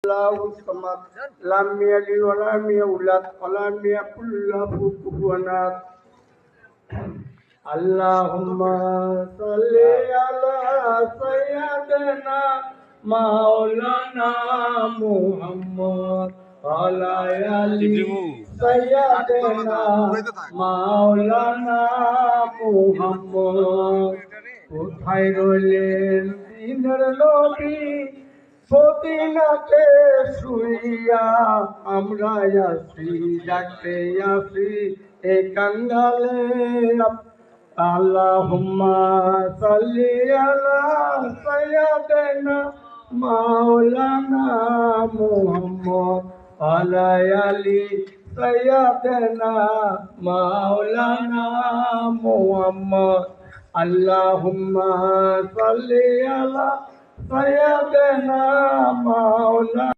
Allahu samad lam yalid wa lam yulad wa lam yakul lahu kufuwan ahad. Allahumma salli ala sayyidina maulana Muhammad wa ala ali sayyidina maulana Muhammad. কোথায় রইলেন দিনের নবী মদিনাতে শুইয়া আমরা আছি ডাকতে আছি এ কাঙ্গালে আল্লাহুম্মা সাল্লি আলা সাইয়্যিদিনা মাওলানা মুহাম্মদ আলা আলি সাইয়্যিদিনা মাওলানা মুহাম্মদ আল্লাহুম্মা সাল্লি আলা সাইয়্যিদিনা মাওলানা